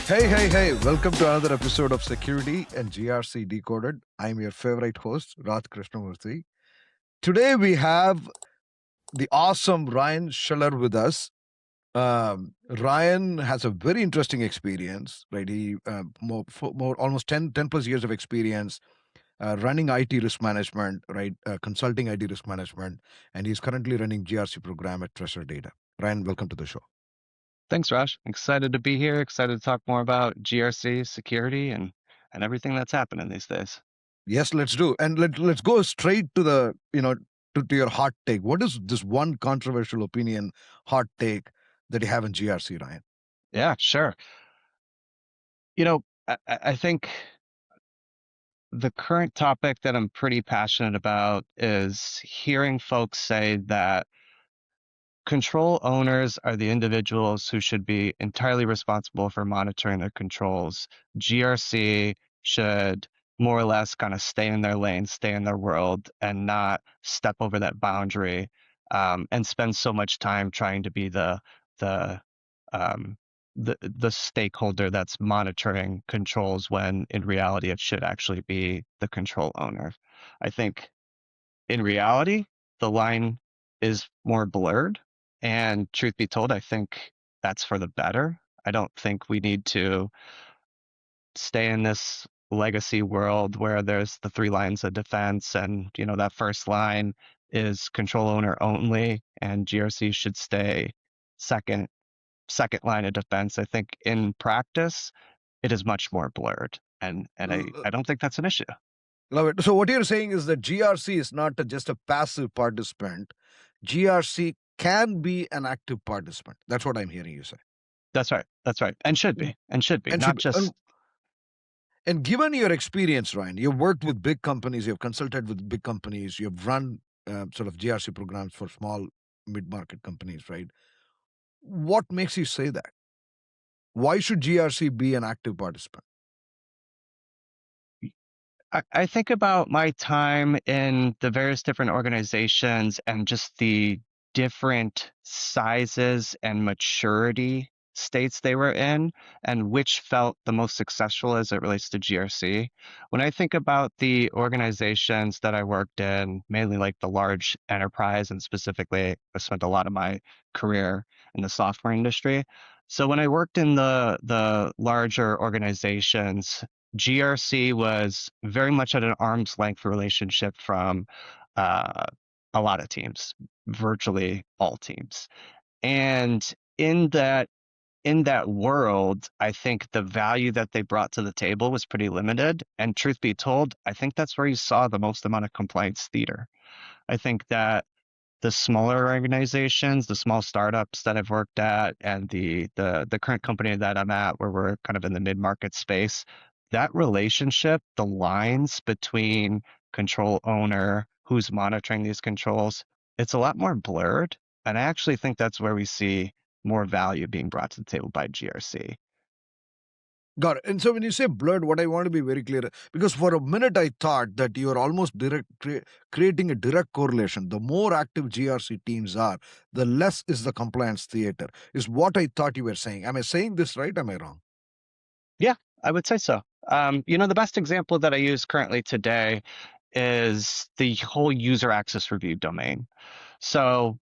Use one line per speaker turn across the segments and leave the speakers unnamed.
Hey, welcome to another episode of Security and GRC Decoded. I'm your favorite host, Raj Krishnamurthy. Today we have the awesome Ryan Schoeller with us. Ryan has a very interesting experience, right? He almost 10 plus years of experience running IT risk management, right? Consulting IT risk management, and he's currently running GRC program at Treasure Data. Ryan, welcome to the show.
Thanks, Raj. Excited to be here. Excited to talk more about GRC security and everything that's happening these days.
Yes, let's do. And let's go straight to the, to your hot take. What is this one controversial opinion, hot take that you have in GRC, Ryan?
Yeah, sure. I think the current topic that I'm pretty passionate about is hearing folks say that control owners are the individuals who should be entirely responsible for monitoring their controls. GRC should more or less kind of stay in their lane, stay in their world, and not step over that boundary, and spend so much time trying to be the um, the stakeholder that's monitoring controls when in reality it should actually be the control owner. I think in reality, the line is more blurred. And truth be told, I think that's for the better. I don't think we need to stay in this legacy world where there's the three lines of defense and, that first line is control owner only and GRC should stay second second line of defense. I think in practice, it is much more blurred. And I don't think that's an issue.
Love it. So what you're saying is that GRC is not just a passive participant. GRC can be an active participant. That's what I'm hearing you say.
That's right. That's right. And should be. And should be.
And
Not
should
just
and given your experience, Ryan, you've worked with big companies, you've consulted with big companies, you've run sort of GRC programs for small mid-market companies, right? What makes you say that? Why should GRC be an active participant?
I think about my time in the various different organizations and just the different sizes and maturity states they were in and which felt the most successful as it relates to GRC. When I think about the organizations that I worked in, mainly like the large enterprise, and specifically, I spent a lot of my career in the software industry. So when I worked in the larger organizations, GRC was very much at an arm's length relationship from uh, a lot of teams, virtually all teams. And in that world, I think the value that they brought to the table was pretty limited. And truth be told, I think that's where you saw the most amount of compliance theater. I think that the smaller organizations, the small startups that I've worked at, and the current company that I'm at, where we're kind of in the mid-market space, that relationship, the lines between control owner, who's monitoring these controls, it's a lot more blurred. And I actually think that's where we see more value being brought to the table by GRC.
Got it. And so when you say blurred, what I want to be very clear, because for a minute I thought that you are almost creating a direct correlation. The more active GRC teams are, the less is the compliance theater, is what I thought you were saying. Am I saying this right? Am I wrong?
Yeah, I would say so. The best example that I use currently today is the whole user access review domain. So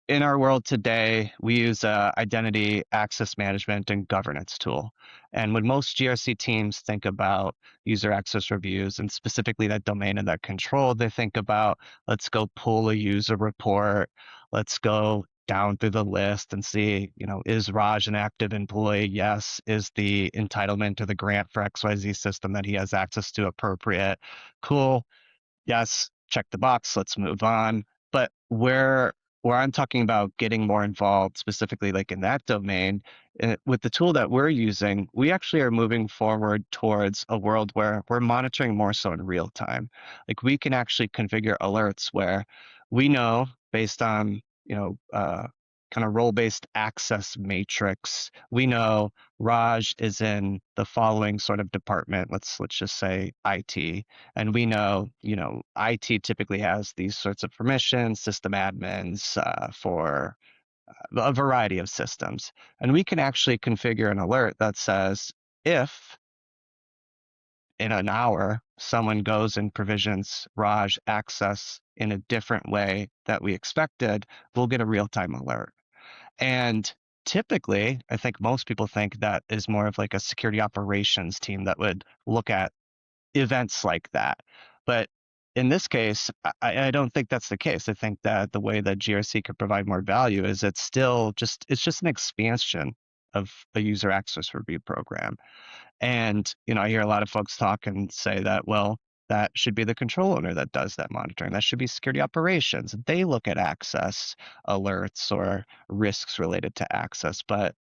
in our world today, we use a identity access management and governance tool. And when most GRC teams think about user access reviews and specifically that domain and that control, they think about, let's go pull a user report. Let's go down through the list and see, is Raj an active employee? Yes. Is the entitlement or the grant for XYZ system that he has access to appropriate? Cool. Yes, check the box, let's move on. But where I'm talking about getting more involved, specifically like in that domain, with the tool that we're using, we actually are moving forward towards a world where we're monitoring more so in real time. Like we can actually configure alerts where we know based on, kind of role-based access matrix, we know Raj is in the following sort of department. Let's just say IT. And we know, IT typically has these sorts of permissions, system admins for a variety of systems. And we can actually configure an alert that says, if in an hour someone goes and provisions Raj access in a different way that we expected, we'll get a real-time alert. And typically, I think most people think that is more of like a security operations team that would look at events like that. But in this case, I don't think that's the case. I think that the way that GRC could provide more value is it's just an expansion of a user access review program. And, I hear a lot of folks talk and say that, well, that should be the control owner that does that monitoring. That should be security operations. They look at access alerts or risks related to access. But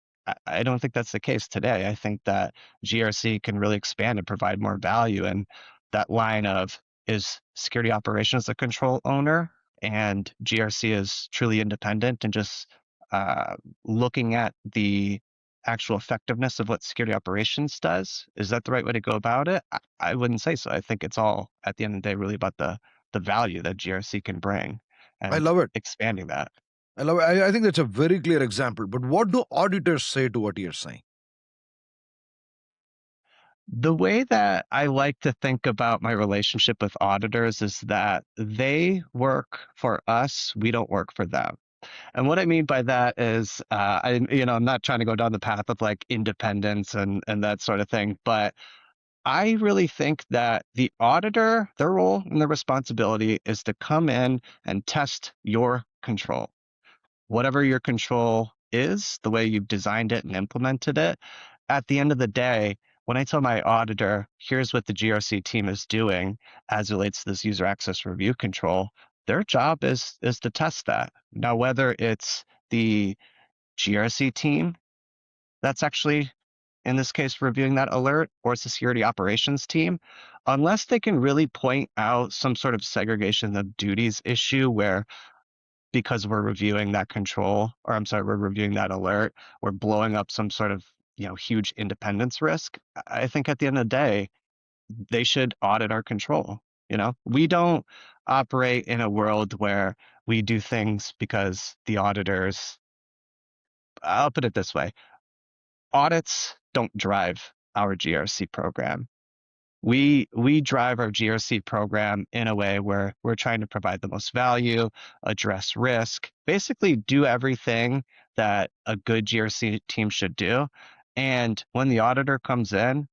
I don't think that's the case today. I think that GRC can really expand and provide more value. And that line of is security operations the control owner and GRC is truly independent and just uh, looking at the actual effectiveness of what security operations does. Is that the right way to go about it? I wouldn't say so. I think it's all at the end of the day really about the value that GRC can bring
I
and
love it.
expanding that.
I love it. I think that's a very clear example. But what do auditors say to what you're saying?
The way that I like to think about my relationship with auditors is that they work for us, we don't work for them. And what I mean by that is, I'm not trying to go down the path of like independence and that sort of thing, but I really think that the auditor, their role and their responsibility is to come in and test your control. Whatever your control is, the way you've designed it and implemented it, at the end of the day, when I tell my auditor, here's what the GRC team is doing as it relates to this user access review control, their job is to test that. Now, whether it's the GRC team that's actually in this case reviewing that alert or it's the security operations team, unless they can really point out some sort of segregation of duties issue where because we're reviewing that control, or I'm sorry, we're reviewing that alert, we're blowing up some sort of huge independence risk. I think at the end of the day, they should audit our control. We don't operate in a world where we do things because the auditors, I'll put it this way, audits don't drive our GRC program. We drive our GRC program in a way where we're trying to provide the most value, address risk, basically do everything that a good GRC team should do. And when the auditor comes in,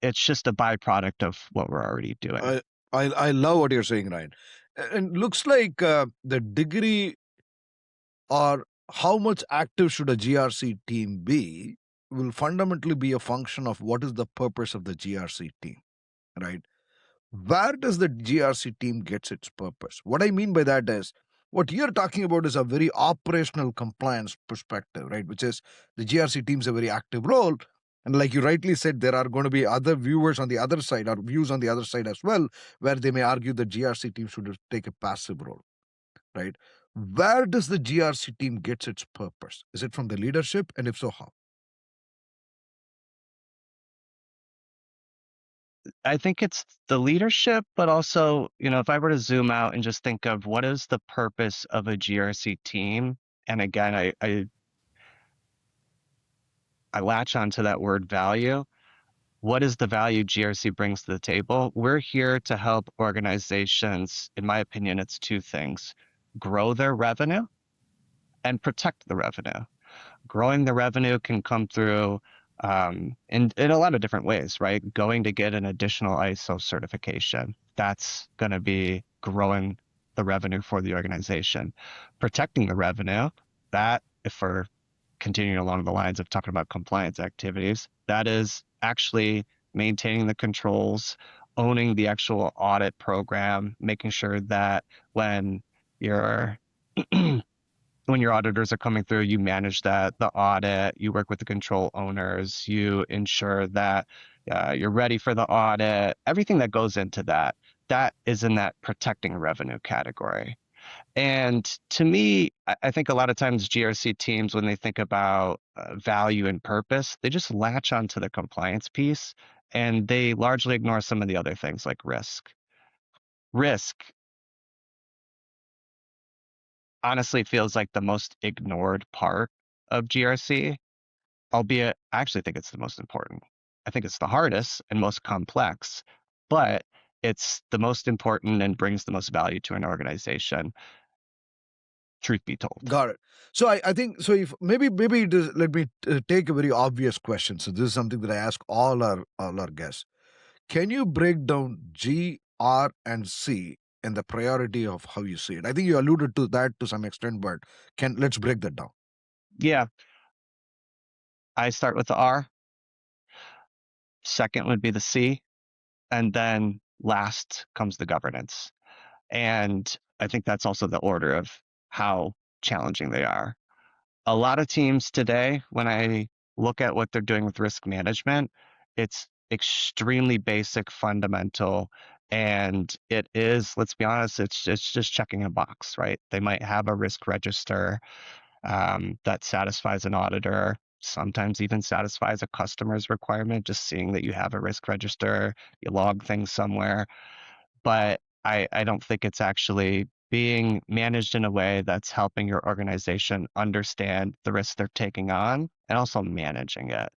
it's just a byproduct of what we're already doing.
I I love what you're saying, Ryan. And looks like the degree or how much active should a GRC team be will fundamentally be a function of what is the purpose of the GRC team, right? Where does the GRC team gets its purpose? What I mean by that is what you're talking about is a very operational compliance perspective, right? Which is the GRC team's a very active role. And like you rightly said, there are going to be other viewers on the other side or views on the other side as well, where they may argue the GRC team should take a passive role, right? Where does the GRC team gets its purpose? Is it from the leadership? And if so, how?
I think it's the leadership, but also, if I were to zoom out and just think of what is the purpose of a GRC team, and again, I latch onto that word value. What is the value GRC brings to the table? We're here to help organizations. In my opinion, it's two things: grow their revenue and protect the revenue. Growing the revenue can come through in a lot of different ways, right? Going to get an additional ISO certification. That's going to be growing the revenue for the organization. Protecting the revenue, that, if we're continuing along the lines of talking about compliance activities, that is actually maintaining the controls, owning the actual audit program, making sure that when your when your auditors are coming through, you manage the audit, you work with the control owners, you ensure that you're ready for the audit, everything that goes into that, that is in that protecting revenue category. And to me, I think a lot of times GRC teams, when they think about value and purpose, they just latch onto the compliance piece and they largely ignore some of the other things like risk. Risk honestly feels like the most ignored part of GRC, albeit I actually think it's the most important. I think it's the hardest and most complex, but it's the most important and brings the most value to an organization, truth be told.
Got it. So I think so. If maybe it is, let me take a very obvious question. So this is something that I ask all our guests. Can you break down G, R, and C and the priority of how you see it? I think you alluded to that to some extent, but let's break that down.
Yeah, I start with the R. Second would be the C, and then last comes the governance. And I think that's also the order of how challenging they are. A lot of teams today, when I look at what they're doing with risk management, it's extremely basic, fundamental, and it is, let's be honest, it's just checking a box, right? They might have a risk register that satisfies an auditor, sometimes even satisfies a customer's requirement, just seeing that you have a risk register, you log things somewhere. But I don't think it's actually being managed in a way that's helping your organization understand the risks they're taking on and also managing it.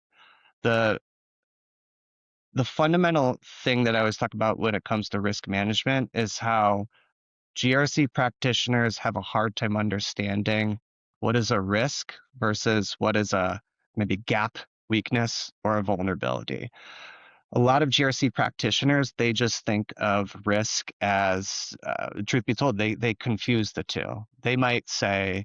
The the fundamental thing that I always talk about when it comes to risk management is how GRC practitioners have a hard time understanding what is a risk versus what is a maybe gap, weakness, or a vulnerability. A lot of GRC practitioners, they just think of risk as, truth be told, they confuse the two. They might say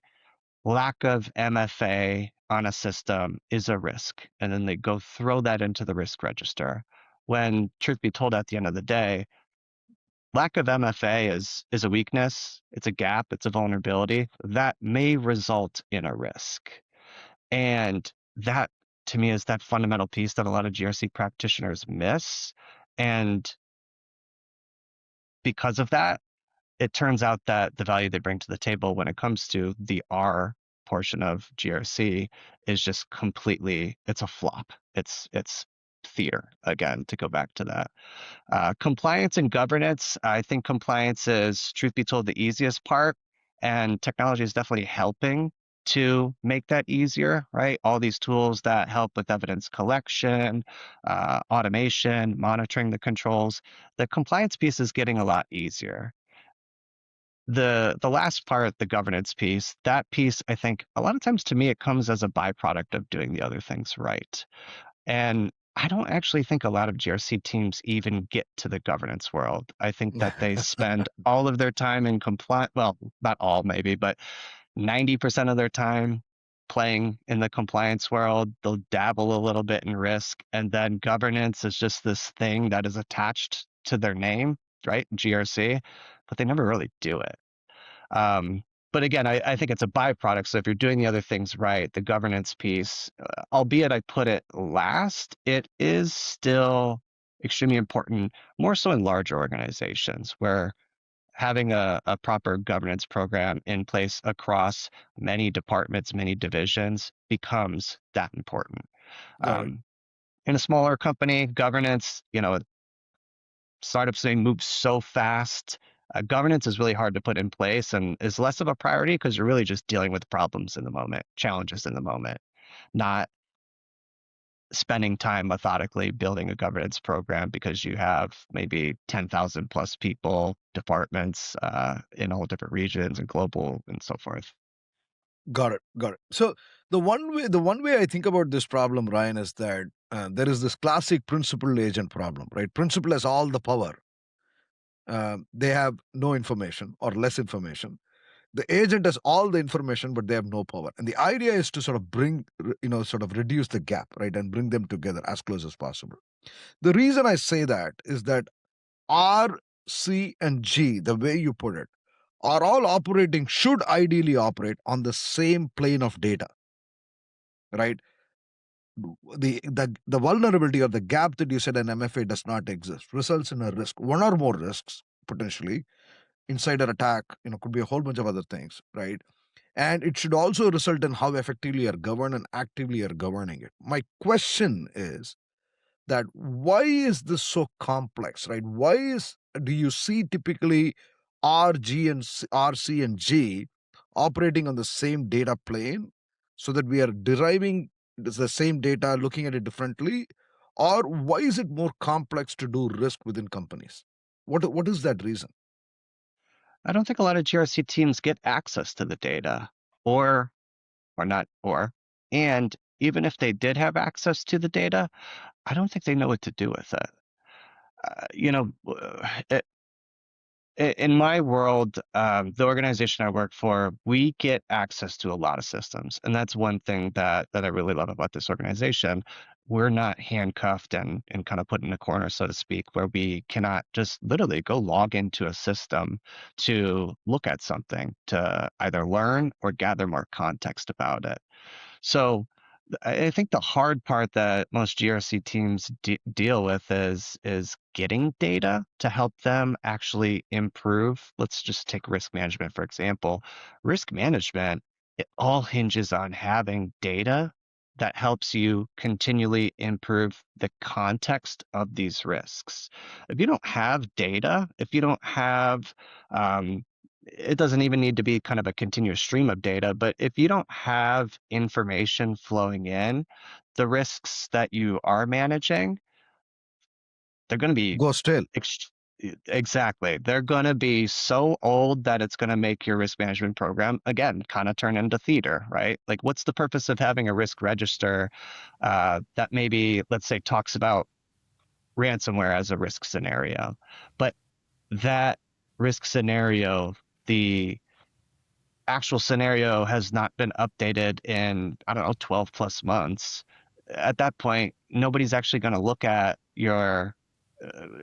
lack of MFA on a system is a risk, and then they go throw that into the risk register. When truth be told, at the end of the day, lack of MFA is a weakness, it's a gap, it's a vulnerability that may result in a risk. And that to me is that fundamental piece that a lot of GRC practitioners miss. And because of that, it turns out that the value they bring to the table when it comes to the R portion of GRC is just completely, it's a flop. It's theater, again, to go back to that. Compliance and governance, I think compliance is, truth be told, the easiest part, and technology is definitely helping to make that easier, right? All these tools that help with evidence collection, automation, monitoring the controls. The compliance piece is getting a lot easier. The last part, the governance piece, that piece, I think a lot of times to me, it comes as a byproduct of doing the other things right. And I don't actually think a lot of GRC teams even get to the governance world. I think that they spend all of their time in compliance, well, not all maybe, but 90% of their time playing in the compliance world. They'll dabble a little bit in risk. And then governance is just this thing that is attached to their name, right? GRC, but they never really do it. But again, I think it's a byproduct. So if you're doing the other things right, the governance piece, albeit I put it last, it is still extremely important, more so in larger organizations where having a proper governance program in place across many departments, many divisions becomes that important.
Got it.
Um, in a smaller company, governance, startups they move so fast. Governance is really hard to put in place and is less of a priority because you're really just dealing with problems in the moment, challenges in the moment, not spending time methodically building a governance program because you have maybe 10,000 plus people, departments in all different regions and global and so forth.
Got it. Got it. So the one way I think about this problem, Ryan, is that there is this classic principal agent problem, right? Principal has all the power. They have no information or less information. The agent has all the information, but they have no power. And the idea is to sort of sort of reduce the gap, right, and bring them together as close as possible. The reason I say that is that R, C, and G, the way you put it, are all operating, should ideally operate on the same plane of data, right? The vulnerability or the gap that you said an MFA does not exist results in a risk, one or more risks potentially, insider attack, could be a whole bunch of other things, right? And it should also result in how effectively you're governed and actively you're governing it. My question is that why is this so complex, right? Do you see typically RC and G operating on the same data plane so that we are deriving the same data, looking at it differently? Or why is it more complex to do risk within companies? What is that reason?
I don't think a lot of GRC teams get access to the data, or or not or. And even if they did have access to the data, I don't think they know what to do with it. You know, in my world, the organization I work for, we get access to a lot of systems, and that's one thing that I really love about this organization. We're not handcuffed and kind of put in a corner, so to speak, where we cannot just literally go log into a system to look at something, to either learn or gather more context about it. So I think the hard part that most GRC teams deal with is getting data to help them actually improve. Let's just take risk management, for example. Risk management, it all hinges on having data that helps you continually improve the context of these risks. If you don't have data, if you don't have it doesn't even need to be kind of a continuous stream of data, but if you don't have information flowing in, the risks that you are managing, they're going to be
Go stale.
ex- exactly. They're going to be so old that it's going to make your risk management program, again, kind of turn into theater, right? Like, what's the purpose of having a risk register that maybe, let's say, talks about ransomware as a risk scenario? But that risk scenario, the actual scenario has not been updated in, I don't know, 12 plus months. At that point, nobody's actually going to look at your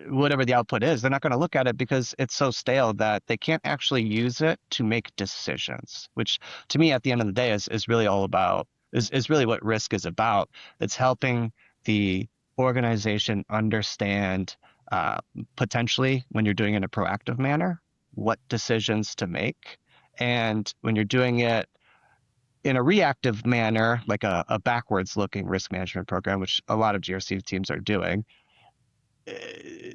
whatever the output is. They're not going to look at it because it's so stale that they can't actually use it to make decisions, which to me at the end of the day is really all about is really what risk is about. It's helping the organization understand uh, potentially when you're doing it in a proactive manner, what decisions to make. And when you're doing it in a reactive manner, like a backwards looking risk management program, which a lot of GRC teams are doing,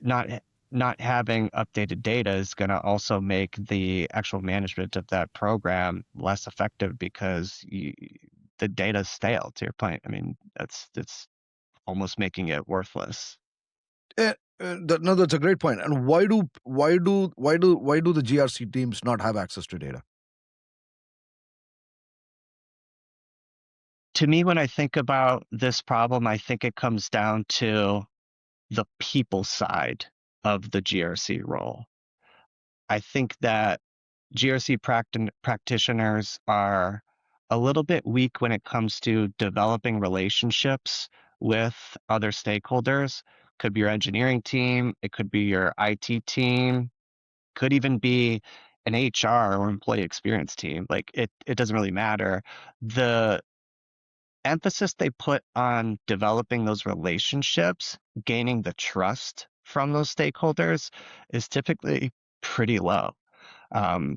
not not having updated data is going to also make the actual management of that program less effective because the data is stale. To your point, I mean that's almost making it worthless.
No, that's a great point. And why do the GRC teams not have access to data?
To me, when I think about this problem, I think it comes down to the people side of the GRC role. I think that GRC practitioners are a little bit weak when it comes to developing relationships with other stakeholders. Could be your engineering team, it could be your IT team, could even be an HR or employee experience team. Like it doesn't really matter. The emphasis they put on developing those relationships, gaining the trust from those stakeholders is typically pretty low. I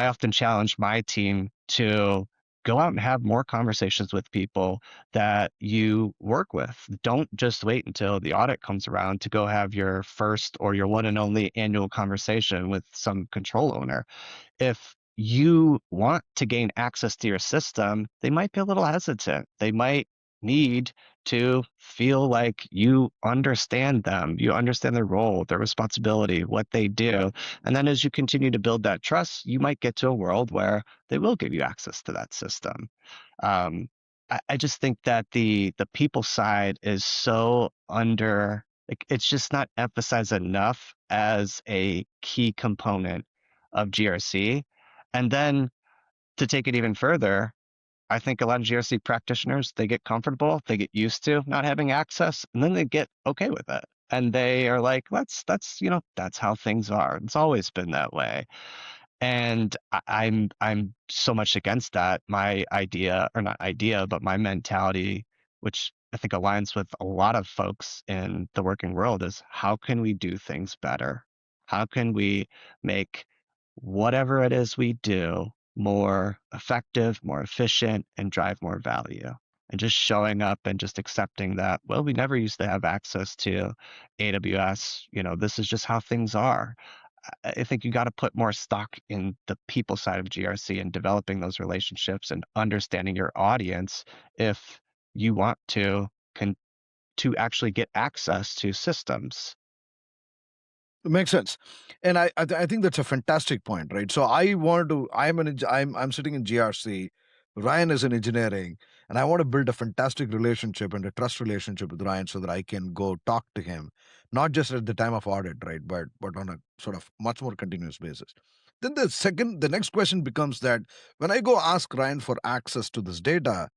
often challenge my team to go out and have more conversations with people that you work with. Don't just wait until the audit comes around to go have your first or your one and only annual conversation with some control owner. If you want to gain access to your system, they might be a little hesitant. They might need to feel like you understand them, you understand their role, their responsibility, what they do. And then as you continue to build that trust, you might get to a world where they will give you access to that system. Um, I just think that the people side is so under, like, it's just not emphasized enough as a key component of GRC. And then to take it even further, I think a lot of GRC practitioners, they get comfortable, they get used to not having access, and then they get okay with it. And they are like, that's how things are. It's always been that way. And I'm so much against that. My idea, or not idea, but my mentality, which I think aligns with a lot of folks in the working world, is how can we do things better? How can we make whatever it is we do more effective, more efficient, and drive more value? And just showing up and just accepting that, well, we never used to have access to AWS. This is just how things are. I think you got to put more stock in the people side of GRC and developing those relationships and understanding your audience if you want to to actually get access to systems.
It makes sense, and I think that's a fantastic point, right? So I'm sitting in GRC, Ryan is in engineering, and I want to build a fantastic relationship and a trust relationship with Ryan so that I can go talk to him, not just at the time of audit, right, but on a sort of much more continuous basis. Then the next question becomes that when I go ask Ryan for access to this data,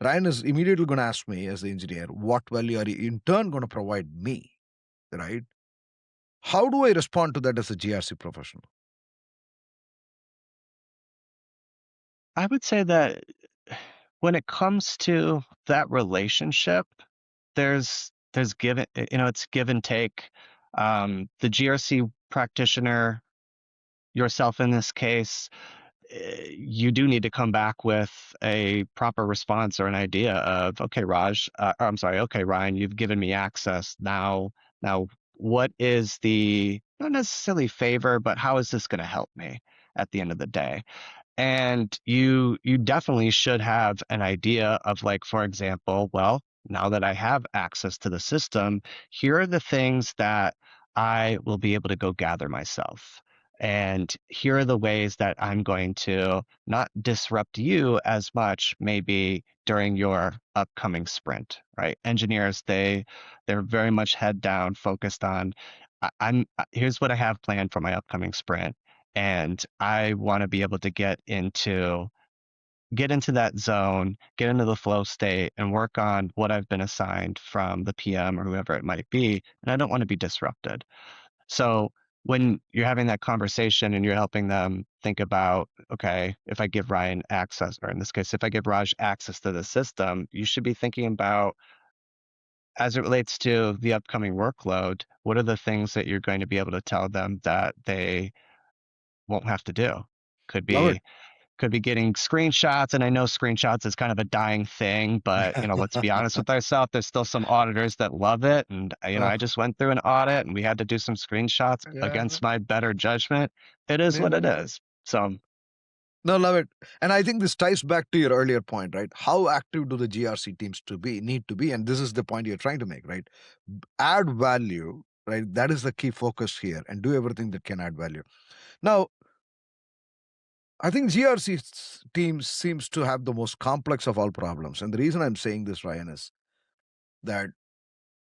Ryan is immediately going to ask me as the engineer, what value are you in turn going to provide me, right? How do I respond to that as a GRC professional?
I would say that when it comes to that relationship, there's it's give and take. The GRC practitioner, yourself in this case, you do need to come back with a proper response or an idea of, okay, I'm sorry, okay, Ryan, you've given me access. Now, what is the, not necessarily favor, but how is this going to help me at the end of the day? And you definitely should have an idea of, like, for example, well, now that I have access to the system, here are the things that I will be able to go gather myself. And here are the ways that I'm going to not disrupt you as much, maybe during your upcoming sprint, right? Engineers, they're very much head down, focused on, here's what I have planned for my upcoming sprint, and I want to be able to get into that zone, get into the flow state, and work on what I've been assigned from the PM or whoever it might be, and I don't want to be disrupted. So when you're having that conversation and you're helping them think about, okay, if I give Ryan access, or in this case, if I give Raj access to the system, you should be thinking about, as it relates to the upcoming workload, what are the things that you're going to be able to tell them that they won't have to do? Could
Love it.
be could be getting screenshots, and I know screenshots is kind of a dying thing, but let's be honest with ourselves, there's still some auditors that love it. And
Oh,
I just went through an audit and we had to do some screenshots
yeah,
against my better judgment. It is what
yeah.
it is. So
No, love it. And I think this ties back to your earlier point, right? How active do the GRC teams need to be? And this is the point you're trying to make, right? Add value, right? That is the key focus here, and do everything that can add value. Now, I think GRC teams seems to have the most complex of all problems. And the reason I'm saying this, Ryan, is that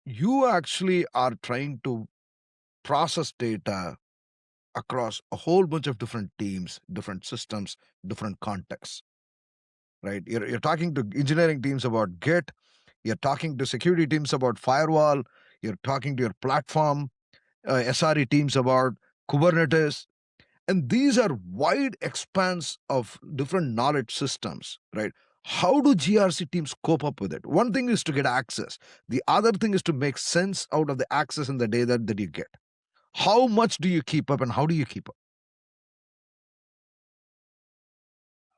you actually are trying to process data across a whole bunch of different teams, different systems, different contexts, right? You're talking to engineering teams about Git, you're talking to security teams about firewall, you're talking to your platform, SRE teams about Kubernetes. And these are wide expanse of different knowledge systems, right? How do GRC teams cope up with it? One thing is to get access. The other thing is to make sense out of the access and the data that you get. How much do you keep up and how do you keep up?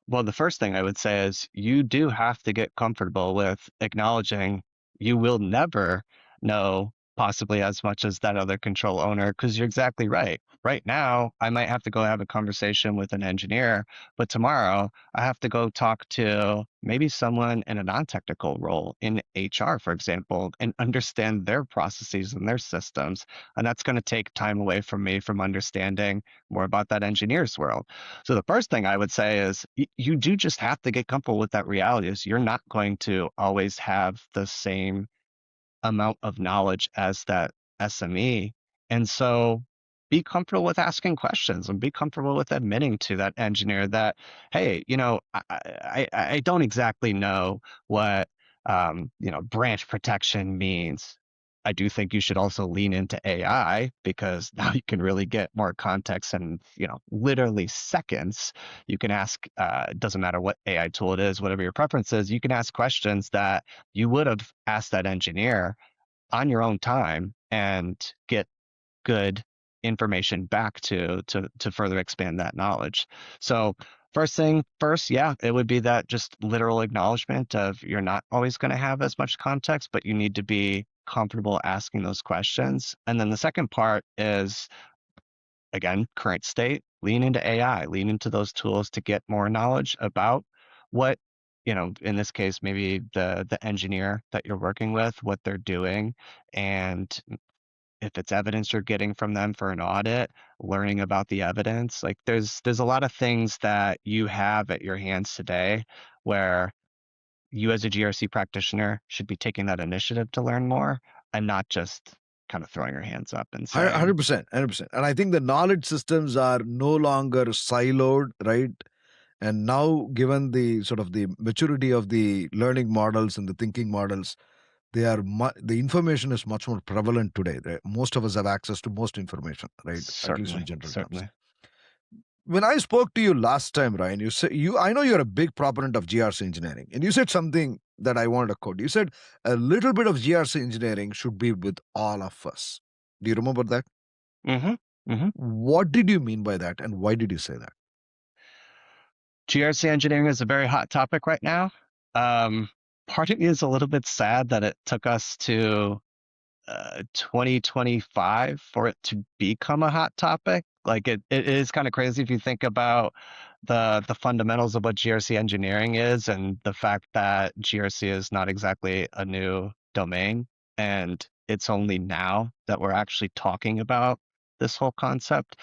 well, the first thing I would say is you do have to get comfortable with acknowledging you will never know possibly as much as that other control owner, because you're exactly right. Right now, I might have to go have a conversation with an engineer, but tomorrow I have to go talk to maybe someone in a non-technical role in HR, for example, and understand their processes and their systems. And that's going to take time away from me from understanding more about that engineer's world. So the first thing I would say is you do just have to get comfortable with that reality is you're not going to always have the same amount of knowledge as that SME. And so be comfortable with asking questions and be comfortable with admitting to that engineer that, hey, I don't exactly know what, branch protection means. I do think you should also lean into AI because now you can really get more context in, literally seconds. You can ask, it doesn't matter what AI tool it is, whatever your preference is, you can ask questions that you would have asked that engineer on your own time and get good information back to further expand that knowledge. So first thing first, yeah, it would be that just literal acknowledgement of you're not always going to have as much context, but you need to be comfortable asking those questions. And then the second part is, again, current state, lean into AI, lean into those tools to get more knowledge about what in this case, maybe the engineer that you're working with, what they're doing, and if it's evidence you're getting from them for an audit, learning about the evidence. Like there's a lot of things that you have at your hands today where you as a GRC practitioner should be taking that initiative to learn more and not just kind of throwing your hands up and saying,
100%, 100%. And I think the knowledge systems are no longer siloed, right? And now, given the sort of the maturity of the learning models and the thinking models, the information is much more prevalent today. Right? Most of us have access to most information, right? At least in
certainly,
general terms.
certainly.
When I spoke to you last time, Ryan, you said I know you're a big proponent of GRC engineering, and you said something that I wanted to quote. You said a little bit of GRC engineering should be with all of us. Do you remember that?
Mm-hmm. Mm-hmm.
What did you mean by that, and why did you say that?
GRC engineering is a very hot topic right now. Um, Part of me is a little bit sad that it took us to 2025 for it to become a hot topic. Like it is kind of crazy if you think about the fundamentals of what GRC engineering is and the fact that GRC is not exactly a new domain. And it's only now that we're actually talking about this whole concept.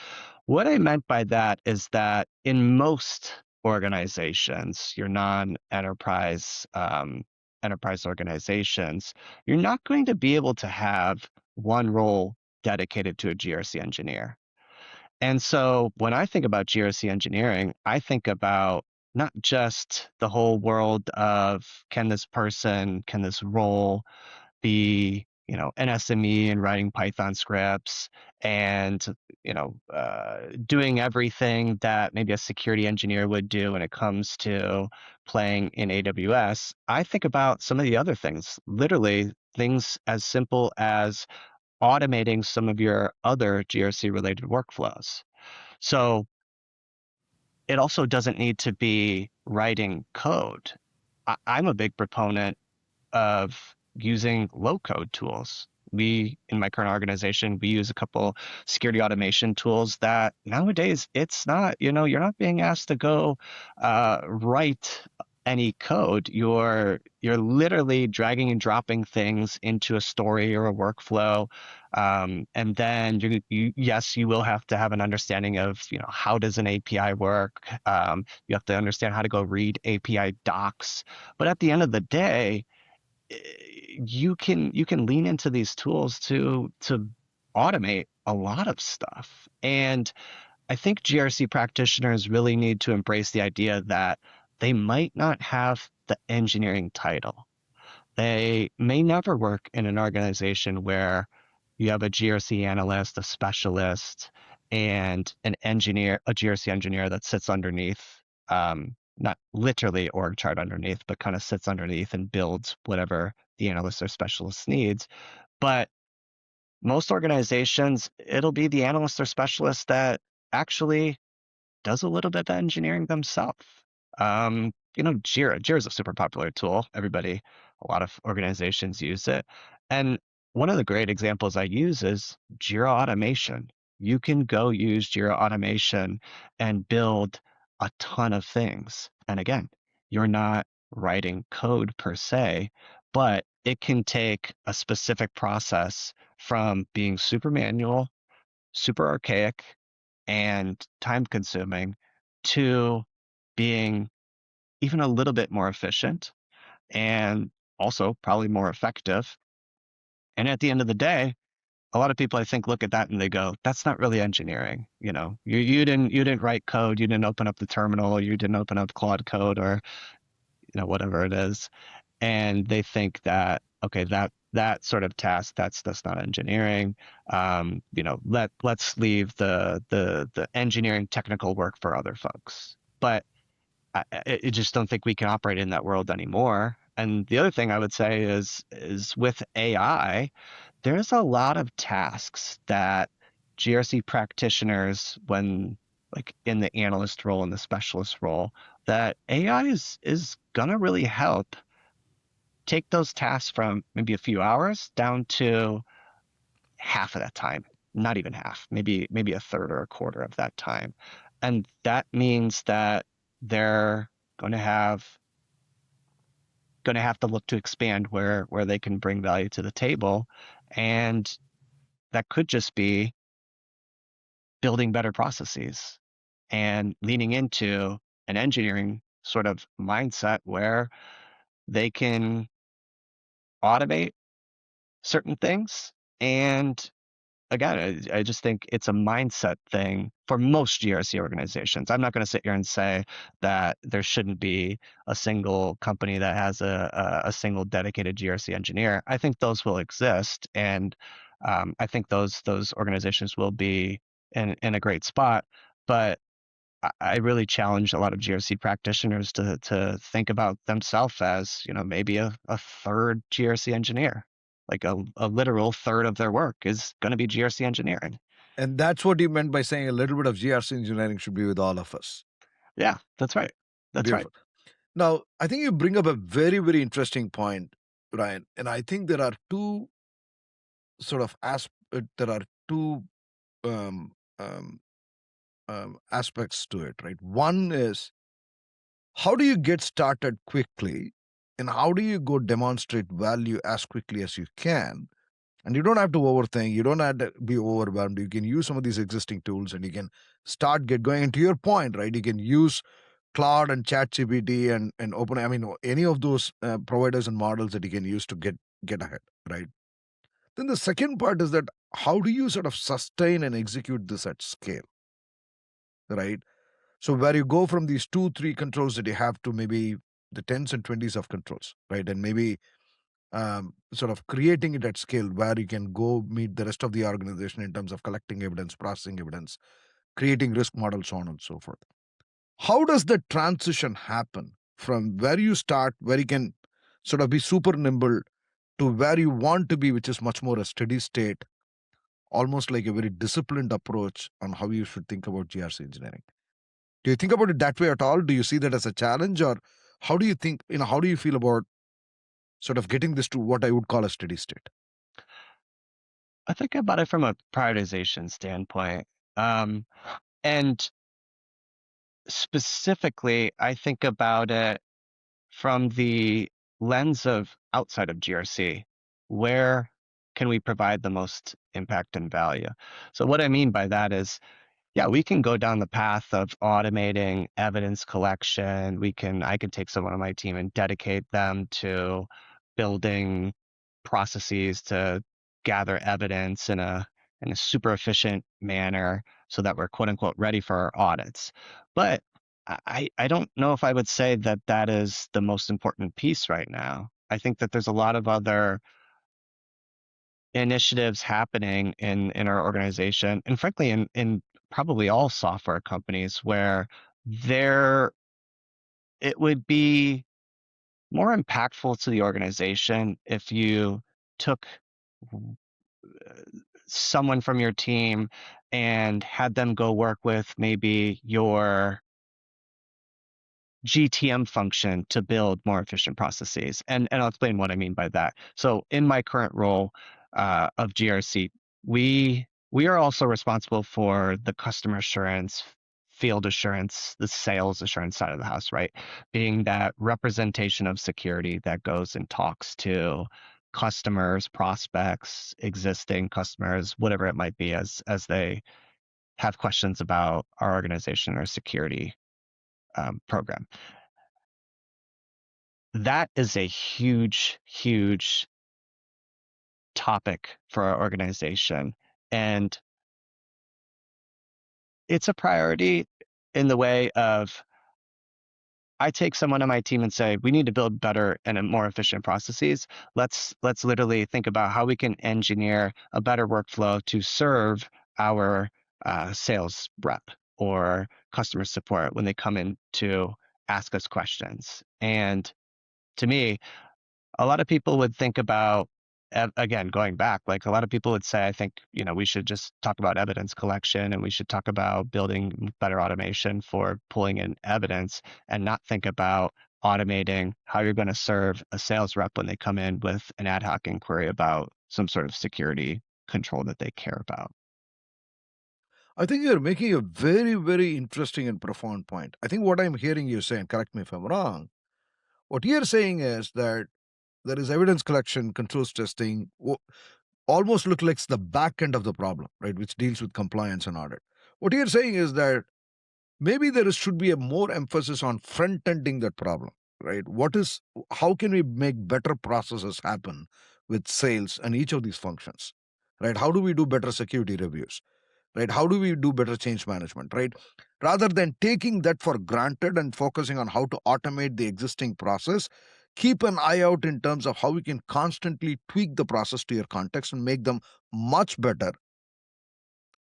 What I meant by that is that in most organizations, your non-enterprise enterprise organizations, you're not going to be able to have one role dedicated to a GRC engineer. And so when I think about GRC engineering, I think about not just the whole world of can this role be, an SME and writing Python scripts and, doing everything that maybe a security engineer would do when it comes to playing in AWS. I think about some of the other things, literally things as simple as automating some of your other GRC related workflows. So it also doesn't need to be writing code. I'm a big proponent of using low code tools. In my current organization, we use a couple security automation tools that nowadays it's not, you're not being asked to go write any code. You're literally dragging and dropping things into a story or a workflow. And then yes, you will have to have an understanding of, how does an API work? You have to understand how to go read API docs. But at the end of the day, you can lean into these tools to automate a lot of stuff. And I think GRC practitioners really need to embrace the idea that they might not have the engineering title. They may never work in an organization where you have a GRC analyst, a specialist, and an engineer, a GRC engineer that sits underneath, not literally org chart underneath, but kind of sits underneath and builds whatever the analyst or specialist needs. But most organizations, it'll be the analyst or specialist that actually does a little bit of engineering themselves. Jira is a super popular tool. A lot of organizations use it. And one of the great examples I use is Jira automation. You can go use Jira automation and build a ton of things. And again, you're not writing code per se, but it can take a specific process from being super manual, super archaic, and time consuming to being even a little bit more efficient and also probably more effective. And at the end of the day, a lot of people I think look at that and they go, that's not really engineering. You didn't write code, you didn't open up the terminal, you didn't open up Claude Code or whatever it is. And they think that, okay, that sort of task, that's not engineering. Let's leave the engineering technical work for other folks. But I just don't think we can operate in that world anymore. And the other thing I would say is with AI, there's a lot of tasks that GRC practitioners, when like in the analyst role and the specialist role, that AI is gonna really help take those tasks from maybe a few hours down to half of that time, not even half, maybe a third or a quarter of that time. And that means that they're going to have going to have to look to expand where they can bring value to the table, and that could just be building better processes and leaning into an engineering sort of mindset where they can automate certain things. And again, I just think it's a mindset thing for most GRC organizations. I'm not going to sit here and say that there shouldn't be a single company that has a single dedicated GRC engineer. I think those will exist, and I think those organizations will be in a great spot. But I really challenge a lot of GRC practitioners to think about themselves as, maybe a third GRC engineer. Like a literal third of their work is going to be GRC engineering.
And that's what you meant by saying a little bit of GRC engineering should be with all of us.
Yeah, that's right. That's right.
Beautiful. Now, I think you bring up a very, very interesting point, Ryan. And I think there are two sort of there are two um, um, aspects to it, right? One is how do you get started quickly, and how do you go demonstrate value as quickly as you can? And you don't have to overthink, you don't have to be overwhelmed. You can use some of these existing tools and you can get going. And to your point, right, you can use Claude and ChatGPT and Open, I mean, any of those providers and models that you can use to get ahead, right? Then the second part is that how do you sort of sustain and execute this at scale, right? So where you go from these 2 3 controls that you have to maybe the tens and twenties of controls, right? And maybe sort of creating it at scale where you can go meet the rest of the organization in terms of collecting evidence, processing evidence, creating risk models, so on and so forth. How does the transition happen from where you start, where you can sort of be super nimble, to where you want to be, which is much more a steady state, almost like a very disciplined approach on how you should think about GRC engineering? Do you think about it that way at all? Do you see that as a challenge, or how do you think, how do you feel about sort of getting this to what I would call a steady state?
I think about it from a prioritization standpoint. And specifically, I think about it from the lens of outside of GRC. Where can we provide the most impact and value? So what I mean by that is, yeah, we can go down the path of automating evidence collection. I could take someone on my team and dedicate them to building processes to gather evidence in a super efficient manner so that we're quote unquote ready for our audits. But I don't know if I would say that that is the most important piece right now. I think that there's a lot of other initiatives happening in our organization, and frankly in probably all software companies, where there it would be more impactful to the organization if you took someone from your team and had them go work with maybe your GTM function to build more efficient processes. And I'll explain what I mean by that. So in my current role of GRC, we are also responsible for the customer assurance, field assurance, the sales assurance side of the house, right? Being that representation of security that goes and talks to customers, prospects, existing customers, whatever it might be, as they have questions about our organization or security program. That is a huge, huge topic for our organization. And it's a priority in the way of I take someone on my team and say, we need to build better and more efficient processes. Let's literally think about how we can engineer a better workflow to serve our sales rep or customer support when they come in to ask us questions. And to me, a lot of people would think about again going back, like a lot of people would say, I think, we should just talk about evidence collection and we should talk about building better automation for pulling in evidence, and not think about automating how you're going to serve a sales rep when they come in with an ad hoc inquiry about some sort of security control that they care about.
I think you're making a very, very interesting and profound point. I think what I'm hearing you say, and correct me if I'm wrong, What you're saying is that there is evidence collection, controls testing, almost look like the back end of the problem, right, which deals with compliance and audit. What you're saying is that maybe should be a more emphasis on front ending that problem, right? How can we make better processes happen with sales and each of these functions, right? How do we do better security reviews, right? How do we do better change management, right? Rather than taking that for granted and focusing on how to automate the existing process, keep an eye out in terms of how we can constantly tweak the process to your context and make them much better,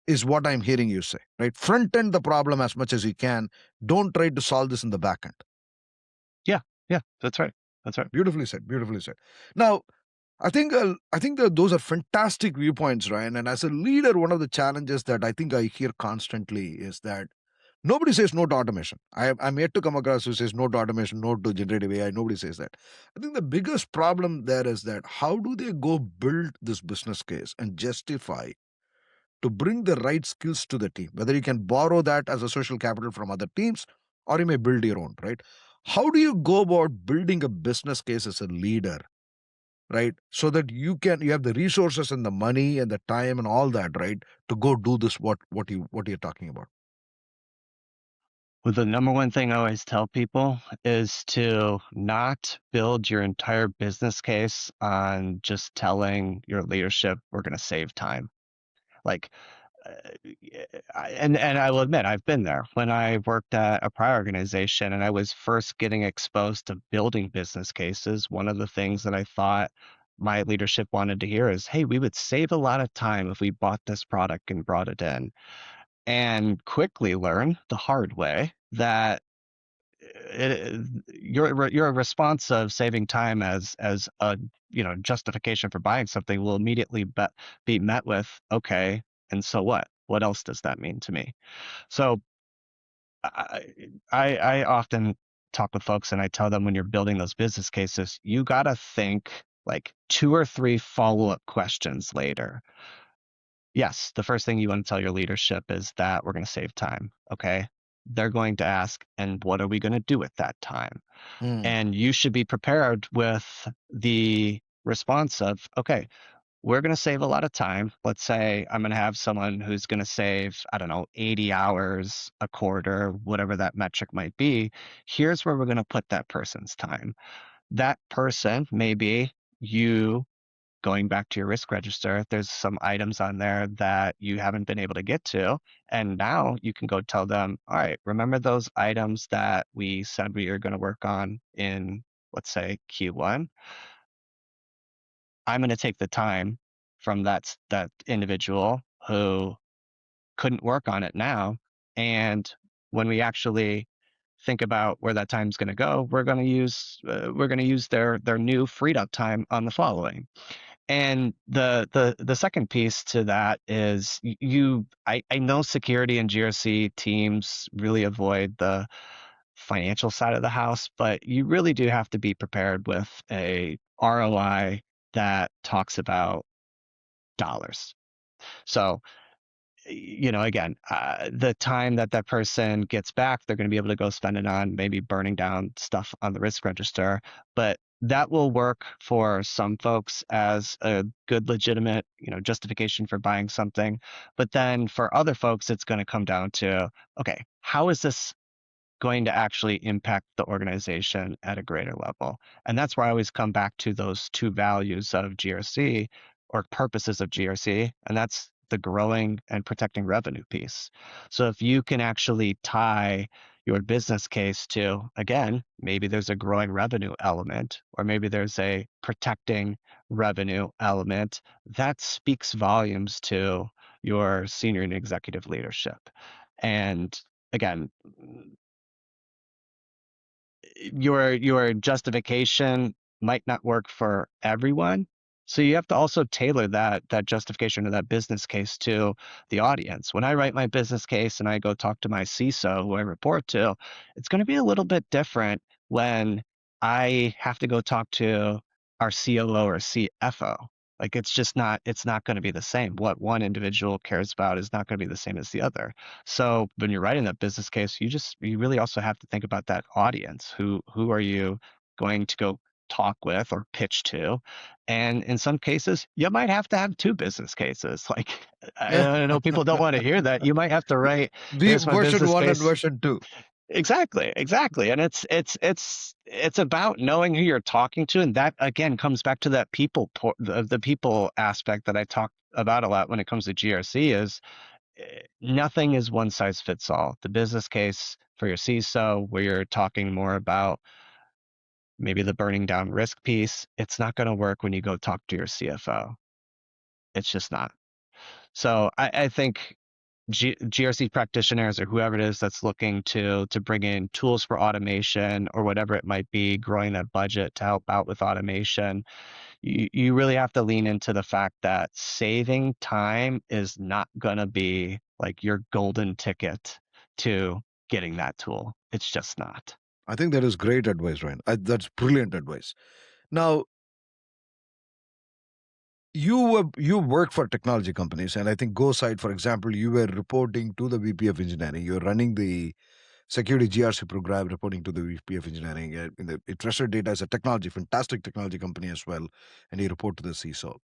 is what I'm hearing you say, right? Front end the problem as much as you can. Don't try to solve this in the back end.
Yeah, yeah, that's right. That's right.
Beautifully said. Beautifully said. Now, I think that those are fantastic viewpoints, Ryan. And as a leader, one of the challenges that I think I hear constantly is that nobody says no to automation. I'm yet to come across who says no to automation, no to generative AI. Nobody says that. I think the biggest problem there is that how do they go build this business case and justify to bring the right skills to the team, whether you can borrow that as a social capital from other teams or you may build your own, right? How do you go about building a business case as a leader, right? So that you have the resources and the money and the time and all that, right, to go do this what you're talking about.
Well, the number one thing I always tell people is to not build your entire business case on just telling your leadership we're going to save time. Like, and I will admit I've been there when I worked at a prior organization and I was first getting exposed to building business cases. One of the things that I thought my leadership wanted to hear is, hey, we would save a lot of time if we bought this product and brought it in, and quickly learn the hard way that your response of saving time as a justification for buying something will immediately be met with, okay, and so what else does that mean to me? So I, I often talk with folks and I tell them when you're building those business cases, you got to think like two or three follow-up questions later. Yes, the first thing you want to tell your leadership is that we're going to save time. Okay. They're going to ask, and what are we going to do with that time?
Mm,
And you should be prepared with the response of, okay, we're going to save a lot of time. Let's say I'm going to have someone who's going to save, I don't know, 80 hours a quarter, whatever that metric might be. Here's where we're going to put that person's time. That person may be you going back to your risk register. There's some items on there that you haven't been able to get to. And now you can go tell them, all right, remember those items that we said we are going to work on in, let's say, Q1? I'm going to take the time from that individual who couldn't work on it now. And when we actually think about where that time's going to go, we're going to use their new freed up time on the following. And the second piece to that is I know security and GRC teams really avoid the financial side of the house, but you really do have to be prepared with a ROI that talks about dollars. So again, the time that that person gets back, they're going to be able to go spend it on maybe burning down stuff on the risk register. But that will work for some folks as a good, legitimate, justification for buying something. But then for other folks, it's going to come down to, okay, how is this going to actually impact the organization at a greater level? And that's where I always come back to those two values of GRC or purposes of GRC, and that's the growing and protecting revenue piece. So if you can actually tie your business case to, again, maybe there's a growing revenue element, or maybe there's a protecting revenue element, that speaks volumes to your senior and executive leadership. And again, your justification might not work for everyone. So you have to also tailor that justification or that business case to the audience. When I write my business case and I go talk to my CISO, who I report to, it's going to be a little bit different when I have to go talk to our COO or CFO. Like it's not going to be the same. What one individual cares about is not going to be the same as the other. So when you're writing that business case, you really also have to think about that audience. Who are you going to go talk with or pitch to. And in some cases, you might have to have two business cases. Like, I know people don't want to hear that. You might have to write,
The
here's my
version
business
one and
case.
version two.
Exactly, exactly. And it's about knowing who you're talking to, and that again comes back to that the people aspect that I talk about a lot when it comes to GRC is nothing is one size fits all. The business case for your CISO, where you're talking more about maybe the burning down risk piece, it's not going to work when you go talk to your CFO. It's just not. So I think GRC practitioners or whoever it is that's looking to bring in tools for automation or whatever it might be, growing that budget to help out with automation, you really have to lean into the fact that saving time is not going to be like your golden ticket to getting that tool. It's just not.
I think that is great advice, Ryan. That's brilliant advice. Now, you work for technology companies, and I think GoSite, for example, you were reporting to the VP of engineering. You're running the security GRC program, reporting to the VP of engineering. Trusted Data is a fantastic technology company as well, and you report to the CISO.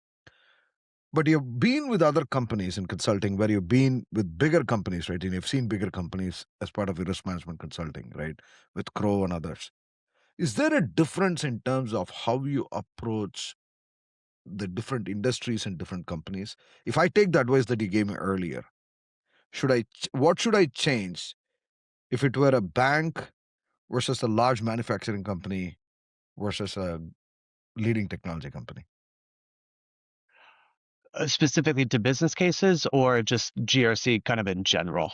But you've been with other companies in consulting where you've been with bigger companies, right? And you've seen bigger companies as part of your risk management consulting, right? With Crow and others. Is there a difference in terms of how you approach the different industries and different companies? If I take the advice that you gave me earlier, what should I change if it were a bank versus a large manufacturing company versus a leading technology company?
Specifically to business cases or just GRC kind of in general?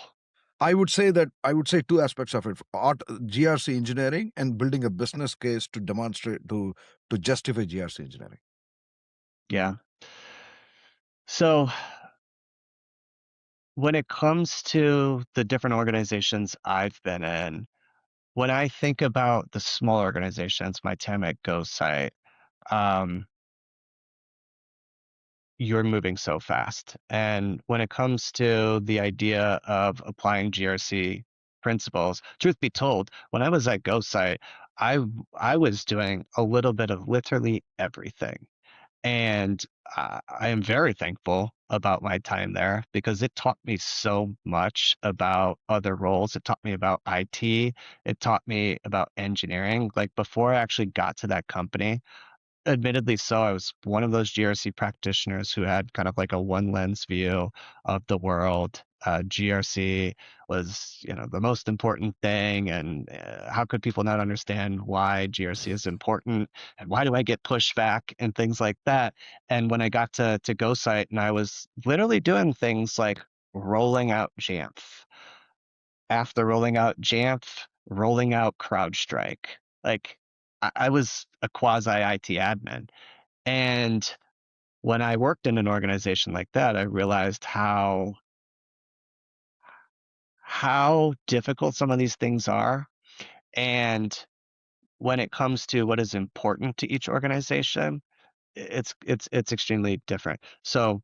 I would say two aspects of it: GRC engineering and building a business case to demonstrate to justify GRC engineering.
Yeah. So when it comes to the different organizations I've been in, when I think about the small organizations, my time at GoSite, um, you're moving so fast. And when it comes to the idea of applying GRC principles, truth be told, when I was at GoSite, I was doing a little bit of literally everything. And I am very thankful about my time there because it taught me so much about other roles. It taught me about IT. It taught me about engineering. Like before I actually got to that company, admittedly so, I was one of those GRC practitioners who had kind of like a one lens view of the world. GRC was, the most important thing, and how could people not understand why GRC is important, and why do I get pushback and things like that? And when I got to GoSite, and I was literally doing things like rolling out Jamf, after rolling out Jamf, rolling out CrowdStrike. Like I was a quasi IT admin. And when I worked in an organization like that, I realized how difficult some of these things are. And when it comes to what is important to each organization, it's extremely different. So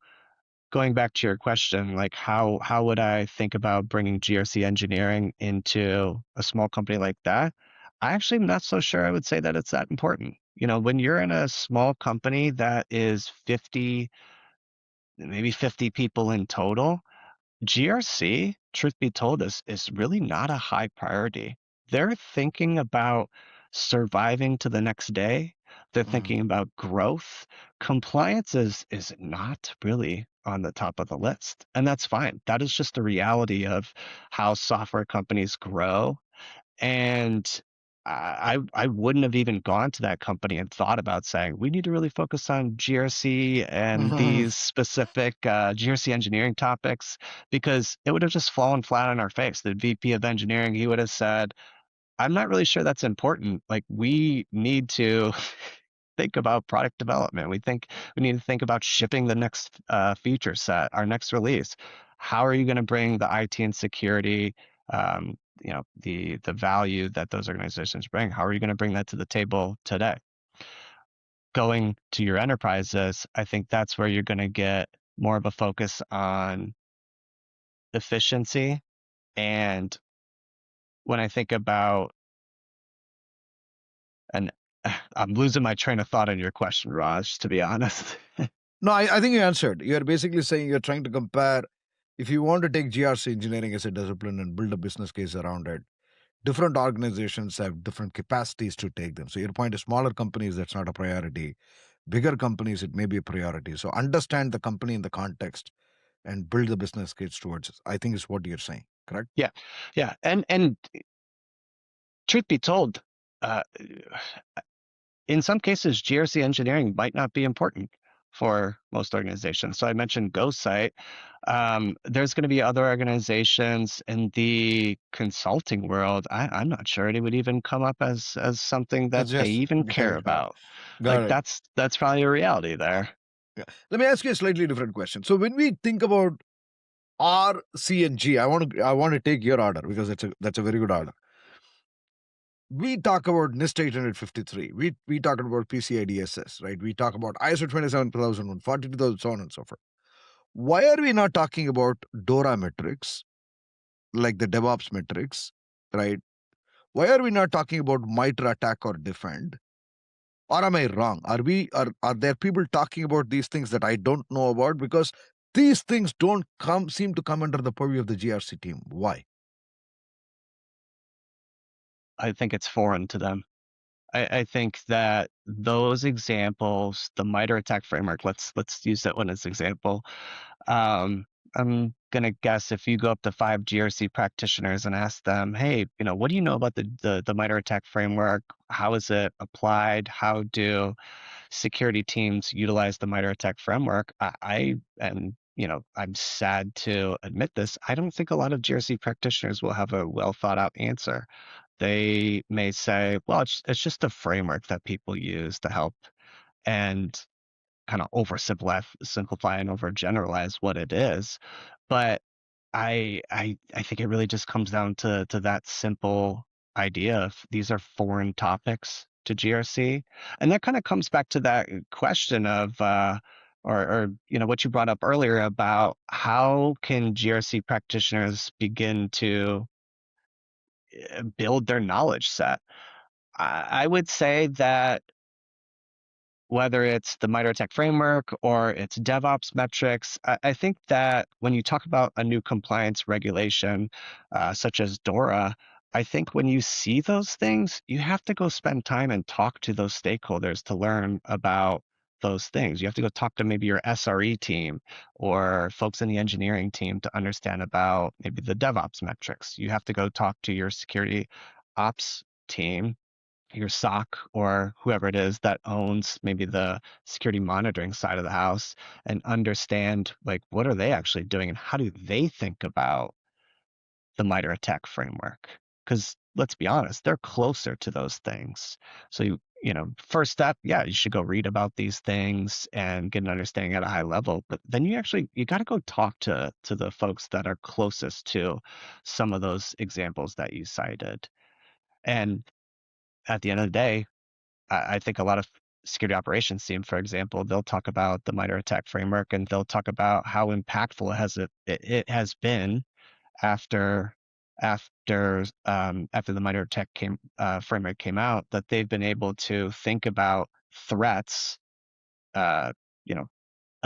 going back to your question, like how would I think about bringing GRC engineering into a small company like that? I actually am not so sure I would say that it's that important. When you're in a small company that is 50, maybe 50 people in total, GRC, truth be told, is really not a high priority. They're thinking about surviving to the next day. They're
Mhm.
thinking about growth. Compliance is not really on the top of the list, and that's fine. That is just the reality of how software companies grow. And I wouldn't have even gone to that company and thought about saying, we need to really focus on GRC and
Mhm.
these specific GRC engineering topics, because it would have just fallen flat on our face. The VP of engineering, he would have said, I'm not really sure that's important. Like, we need to think about product development. We need to think about shipping the next feature set, our next release. How are you going to bring the IT and security, the value that those organizations bring? How are you going to bring that to the table today? Going to your enterprises, I think that's where you're going to get more of a focus on efficiency. And when I think about an I'm losing my train of thought on your question, Raj, to be honest.
No, I think you answered. You're basically saying you're trying to compare if you want to take GRC engineering as a discipline and build a business case around it. Different organizations have different capacities to take them. So your point is smaller companies, that's not a priority. Bigger companies, it may be a priority. So understand the company in the context and build the business case towards it. I think is what you're saying, correct?
Yeah, yeah, and truth be told, uh, in some cases, GRC engineering might not be important for most organizations. So I mentioned GoSite. There's going to be other organizations in the consulting world. I'm not sure it would even come up as something that
It's
they
just
even
got
care
it.
about. Like
Got it.
that's probably a reality there.
Yeah. Let me ask you a slightly different question. So when we think about R, C, and G, I want to take your order because that's a very good order. We talk about NIST 853. We talk about PCI DSS, right? We talk about ISO 27001, 42,000, so on and so forth. Why are we not talking about DORA metrics, like the DevOps metrics, right? Why are we not talking about MITRE attack or defend? Or am I wrong? Are there people talking about these things that I don't know about? Because these things don't seem to come under the purview of the GRC team. Why?
I think it's foreign to them. I think that those examples, the MITRE attack framework, let's use that one as an example. I'm gonna guess if you go up to 5 GRC practitioners and ask them, hey, what do you know about the MITRE attack framework? How is it applied? How do security teams utilize the MITRE attack framework? I'm sad to admit this. I don't think a lot of GRC practitioners will have a well thought out answer. They may say, well, it's just a framework that people use to help and kind of simplify and overgeneralize what it is. But I think it really just comes down to that simple idea of these are foreign topics to GRC. And that kind of comes back to that question of or what you brought up earlier about how can GRC practitioners begin to build their knowledge set. I would say that whether it's the MITRE Tech framework or it's DevOps metrics, I think that when you talk about a new compliance regulation, such as DORA, I think when you see those things, you have to go spend time and talk to those stakeholders to learn about those things. You have to go talk to maybe your SRE team or folks in the engineering team to understand about maybe the DevOps metrics. You have to go talk to your security ops team, your SOC or whoever it is that owns maybe the security monitoring side of the house, and understand like what are they actually doing and how do they think about the MITRE attack framework? Because let's be honest, they're closer to those things. So first step, yeah, you should go read about these things and get an understanding at a high level. But then you got to go talk to the folks that are closest to some of those examples that you cited. And at the end of the day, I think a lot of security operations team, for example, they'll talk about the MITRE attack framework and they'll talk about how impactful it has been after after the MITRE attack framework came out, that they've been able to think about threats, uh, you know,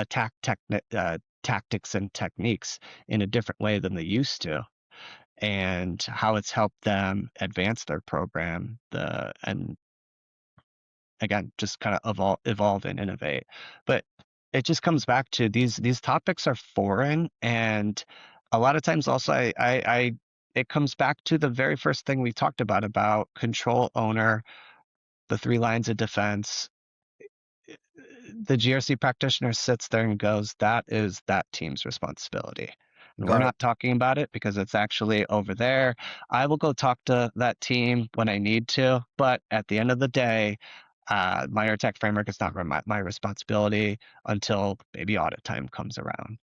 tactics and techniques in a different way than they used to, and how it's helped them advance their program. And again, just kind of evolve and innovate. But it just comes back to these topics are foreign, and a lot of times also I it comes back to the very first thing we talked about control owner, the 3 lines of defense. The GRC practitioner sits there and goes, that is that team's responsibility. And we're
Got it.
not talking about it because it's actually over there. I will go talk to that team when I need to, but at the end of the day, my attack framework is not my responsibility until maybe audit time comes around.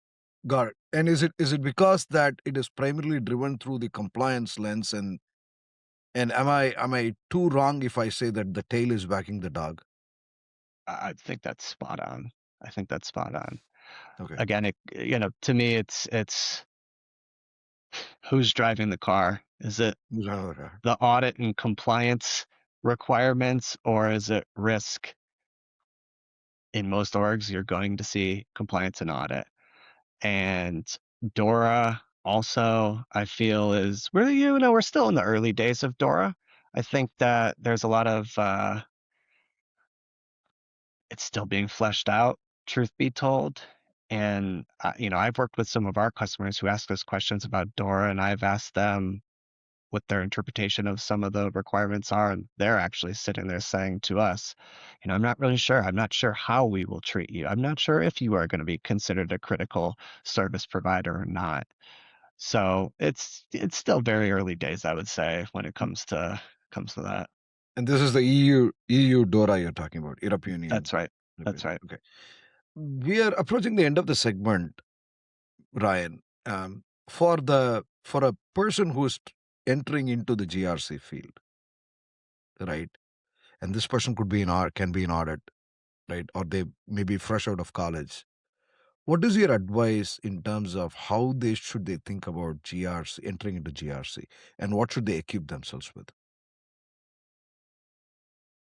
Got it. And is it because that it is primarily driven through the compliance lens and am I too wrong if I say that the tail is wagging the dog?
I think that's spot on. I think that's spot on.
Okay.
Again, to me, it's who's driving the car. Is it the audit and compliance requirements or is it risk? In most orgs, you're going to see compliance and audit. And Dora also, I feel, is really, we're still in the early days of Dora. I think that there's a lot of it's still being fleshed out, truth be told. And I've worked with some of our customers who ask us questions about Dora, and I've asked them what their interpretation of some of the requirements are, and they're actually sitting there saying to us, I'm not really sure. I'm not sure how we will treat you. I'm not sure if you are going to be considered a critical service provider or not. So it's still very early days, I would say, when it comes to that.
And this is the EU DORA you're talking about, European Union.
That's right. That's right.
Okay. We are approaching the end of the segment, Ryan. For a person who's entering into the GRC field, right? And this person could be can be in audit, right? Or they may be fresh out of college. What is your advice in terms of how they think about GRC, entering into GRC, and what should they equip themselves with?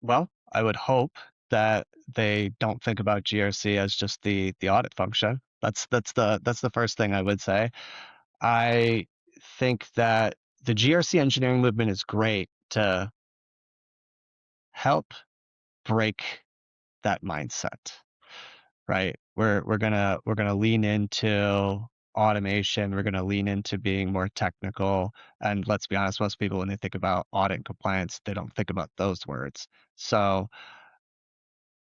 Well, I would hope that they don't think about GRC as just the audit function. That's the first thing I would say. I think that the GRC engineering movement is great to help break that mindset, right? We're gonna lean into automation. We're gonna lean into being more technical. And let's be honest, most people when they think about audit and compliance, they don't think about those words. So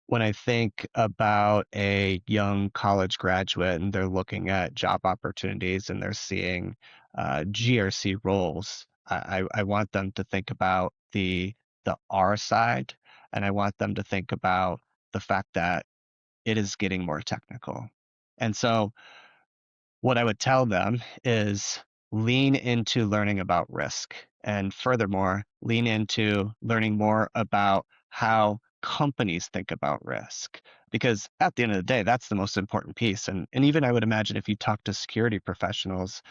when I think about a young college graduate and they're looking at job opportunities and they're seeing GRC roles, I want them to think about the R side, and I want them to think about the fact that it is getting more technical. And so what I would tell them is lean into learning about risk. And furthermore, lean into learning more about how companies think about risk. Because at the end of the day, that's the most important piece. And even I would imagine if you talk to security professionals,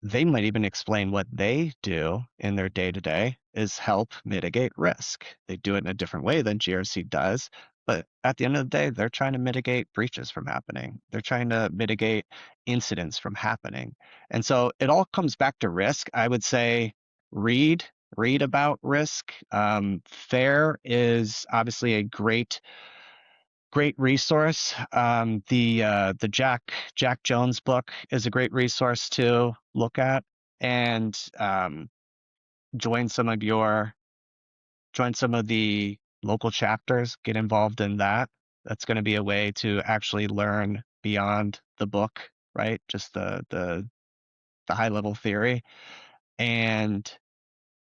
they might even explain what they do in their day to day is help mitigate risk. They do it in a different way than GRC does, but at the end of the day, they're trying to mitigate breaches from happening. They're trying to mitigate incidents from happening. And so it all comes back to risk. I would say read, read about risk. FAIR is obviously a great resource. The Jack Jones book is a great resource to look at, and join some of your join some of the local chapters. Get involved in that. That's going to be a way to actually learn beyond the book, right? Just the high level theory, and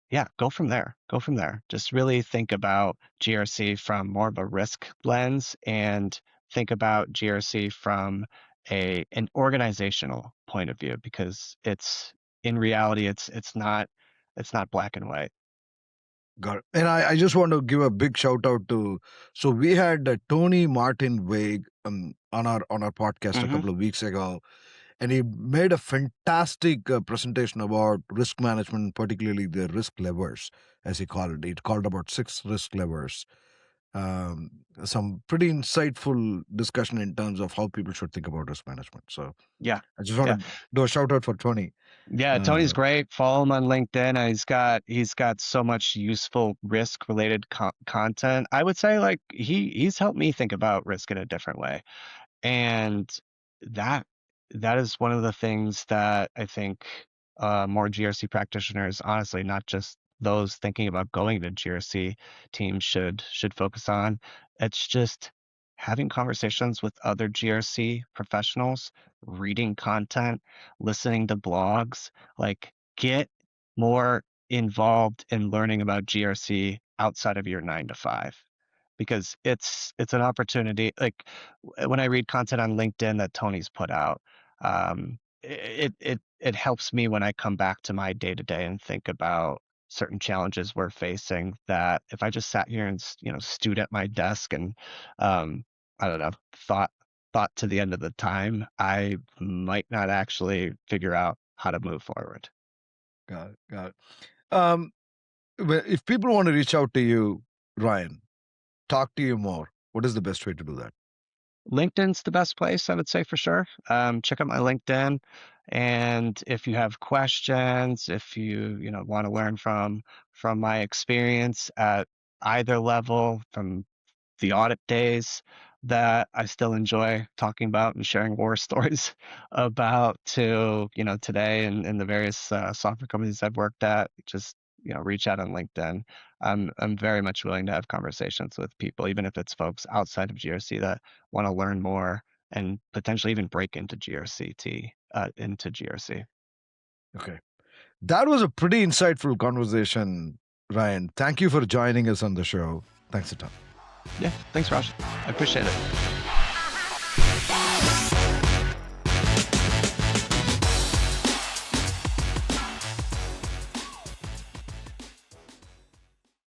yeah, go from there. Go from there. Just really think about GRC from more of a risk lens and think about GRC from an organizational point of view because it's in reality it's not black and white.
Got it. And I just want to give a big shout out to. So we had Tony Martin Waig on our podcast a
Hmm.
couple of weeks ago, and he made a fantastic presentation about risk management, particularly the risk levers, as he called it. He called about 6 risk levers. Um, some pretty insightful discussion in terms of how people should think about risk management. So
Yeah.
I just want
Yeah.
to do a shout out for Tony.
Yeah, Tony's
Uh,
great. Follow him on LinkedIn. He's got so much useful risk related content. I would say like he's helped me think about risk in a different way. And that that is one of the things that I think more GRC practitioners, honestly, not just those thinking about going to GRC teams should focus on. It's just having conversations with other GRC professionals, reading content, listening to blogs, like get more involved in learning about GRC outside of your 9 to 5 because it's an opportunity like when I read content on LinkedIn that Tony's put out, it helps me when I come back to my day to day and think about certain challenges we're facing. That if I just sat here and stewed at my desk and I don't know thought to the end of the time, I might not actually figure out how to move forward.
got it. Got it. If people want to reach out to you, Ryan, talk to you more, what is the best way to do that?
LinkedIn's the best place, I would say for sure. Check out my LinkedIn, and if you have questions, if you know want to learn from my experience at either level, from the audit days that I still enjoy talking about and sharing war stories about to, you know, today and in the various software companies I've worked at, just, you know, reach out on LinkedIn. I'm very much willing to have conversations with people, even if it's folks outside of GRC that want to learn more and potentially even break into into GRC.
Okay. That was a pretty insightful conversation, Ryan. Thank you for joining us on the show. Thanks a ton.
Yeah, thanks, Raj. I appreciate it.